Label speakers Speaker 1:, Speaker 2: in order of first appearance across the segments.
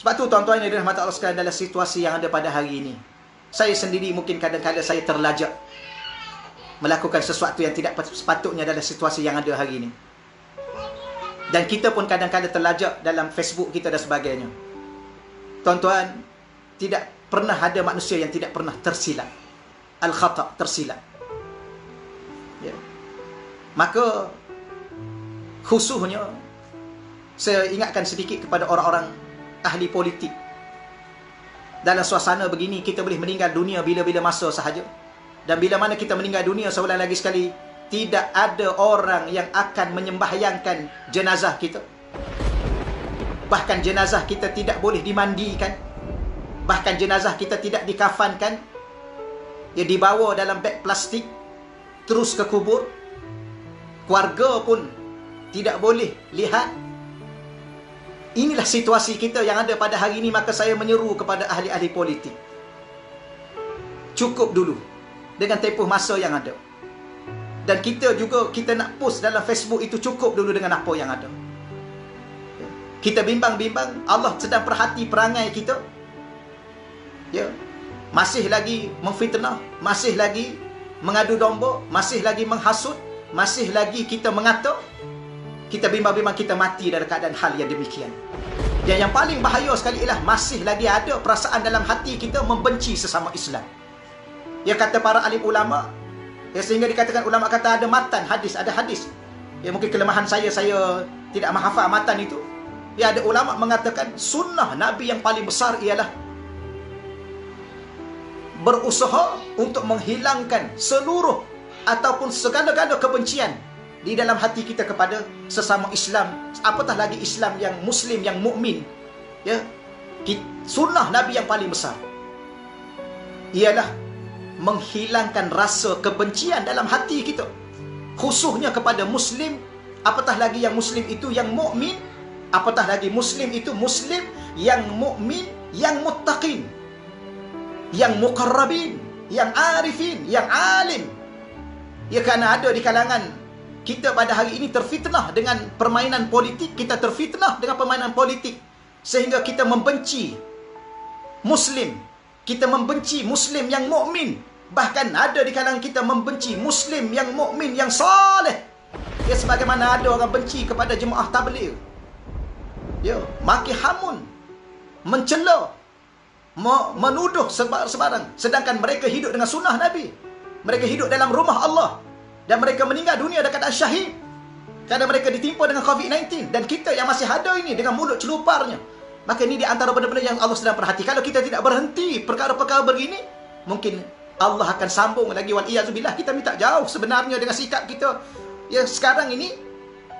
Speaker 1: Sebab tu tuan-tuan yang dirahmati Allah sekalian, dalam situasi yang ada pada hari ini, saya sendiri mungkin kadang-kadang saya terlajak melakukan sesuatu yang tidak sepatutnya dalam situasi yang ada hari ini. Dan kita pun kadang-kadang terlajak dalam Facebook kita dan sebagainya. Tuan-tuan, tidak pernah ada manusia yang tidak pernah tersilap. Al-khata', tersilap. Ya. Maka khususnya saya ingatkan sedikit kepada orang-orang ahli politik. Dalam suasana begini, kita boleh meninggal dunia bila-bila masa sahaja. Dan bila mana kita meninggal dunia, saya ulang lagi sekali, tidak ada orang yang akan menyembahyangkan jenazah kita. Bahkan jenazah kita tidak boleh dimandikan. Bahkan jenazah kita tidak dikafankan. Dia dibawa dalam beg plastik terus ke kubur. Keluarga pun tidak boleh lihat. Inilah situasi kita yang ada pada hari ini. Maka saya menyeru kepada ahli-ahli politik, cukup dulu dengan tempoh masa yang ada. Dan kita juga, kita nak post dalam Facebook itu cukup dulu dengan apa yang ada. Kita bimbang-bimbang, Allah sedang perhati perangai kita. Ya, masih lagi memfitnah, masih lagi mengadu domba, masih lagi menghasut, masih lagi kita mengata. Kita bimbang-bimbang kita mati dalam keadaan hal yang demikian. Dan yang paling bahaya sekali ialah masih lagi ada perasaan dalam hati kita membenci sesama Islam. Ya, kata para alim ulama, ya, sehingga dikatakan ulama kata ada matan hadis, ada hadis. Ya, mungkin kelemahan saya tidak menghafal matan itu. Ya, ada ulama mengatakan sunnah Nabi yang paling besar ialah berusaha untuk menghilangkan seluruh ataupun segala-gala kebencian di dalam hati kita kepada sesama Islam, apatah lagi Islam yang Muslim, yang mukmin. Ya, sunnah Nabi yang paling besar ialah menghilangkan rasa kebencian dalam hati kita, khususnya kepada Muslim, apatah lagi yang Muslim itu yang mukmin, apatah lagi Muslim itu Muslim yang mukmin, yang muttaqin, yang muqarrabin, yang arifin, yang alim. Ya, kerana ada di kalangan kita pada hari ini terfitnah dengan permainan politik, kita terfitnah dengan permainan politik, sehingga kita membenci Muslim, kita membenci Muslim yang mukmin. Bahkan ada di kalangan kita membenci Muslim yang mukmin, yang soleh. Ya, sebagaimana ada orang benci kepada jemaah tabligh. Ya, maki hamun, mencela, menuduh sebarang. Sedangkan mereka hidup dengan sunnah Nabi. Mereka hidup dalam rumah Allah. Dan mereka meninggal dunia dekat syahid kerana mereka ditimpa dengan COVID-19. Dan kita yang masih ada ini dengan mulut celuparnya. Maka ini di antara benda-benda yang Allah sedang perhati. Kalau kita tidak berhenti perkara-perkara begini, mungkin Allah akan sambung lagi. Wal-iyazubillah, kita minta jauh sebenarnya dengan sikap kita. Ya, sekarang ini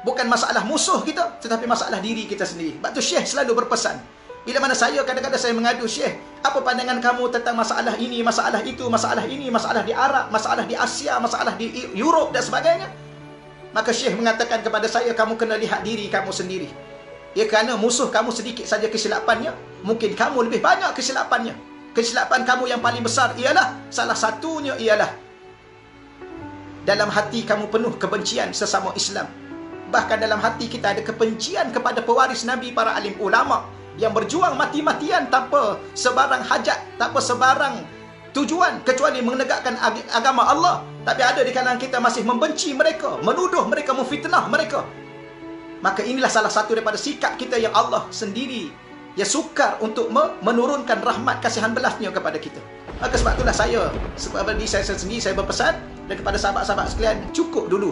Speaker 1: bukan masalah musuh kita, tetapi masalah diri kita sendiri. Sebab tu Syekh selalu berpesan. Bila mana saya kadang-kadang saya mengadu, Syekh, apa pandangan kamu tentang masalah ini, masalah itu, masalah ini, masalah di Arab, masalah di Asia, masalah di Europe dan sebagainya. Maka Syekh mengatakan kepada saya, kamu kena lihat diri kamu sendiri. Ya, kerana musuh kamu sedikit saja kesilapannya, mungkin kamu lebih banyak kesilapannya. Kesilapan kamu yang paling besar ialah, salah satunya ialah dalam hati kamu penuh kebencian sesama Islam. Bahkan dalam hati kita ada kebencian kepada pewaris Nabi, para alim ulama yang berjuang mati-matian tanpa sebarang hajat, tanpa sebarang tujuan kecuali menegakkan agama Allah. Tapi ada di kalangan kita masih membenci mereka, menuduh mereka, memfitnah mereka. Maka inilah salah satu daripada sikap kita yang Allah sendiri ya sukar untuk menurunkan rahmat kasihan belasnya kepada kita. Maka sebab itulah saya sendiri saya berpesan dan kepada sahabat-sahabat sekalian, cukup dulu.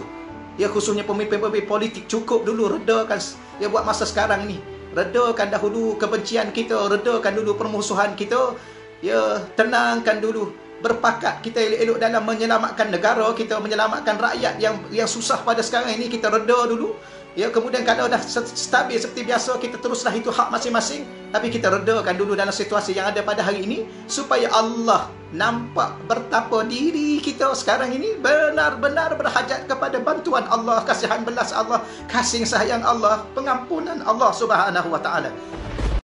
Speaker 1: Ya, khususnya pemimpin-pemimpin politik, cukup dulu, redakan ya buat masa sekarang ni. Redakan dahulu kebencian kita, redakan dulu permusuhan kita. Ya, tenangkan dulu. Berpakat kita elok-elok dalam menyelamatkan negara kita, menyelamatkan rakyat yang susah pada sekarang ini. Kita reda dulu. Ya, kemudian kalau dah stabil seperti biasa, kita teruslah, itu hak masing-masing. Tapi kita redakan dulu dalam situasi yang ada pada hari ini, supaya Allah nampak betapa diri kita sekarang ini benar-benar berhajat kepada bantuan Allah, kasihan belas Allah, kasih sayang Allah, pengampunan Allah Subhanahu wa taala.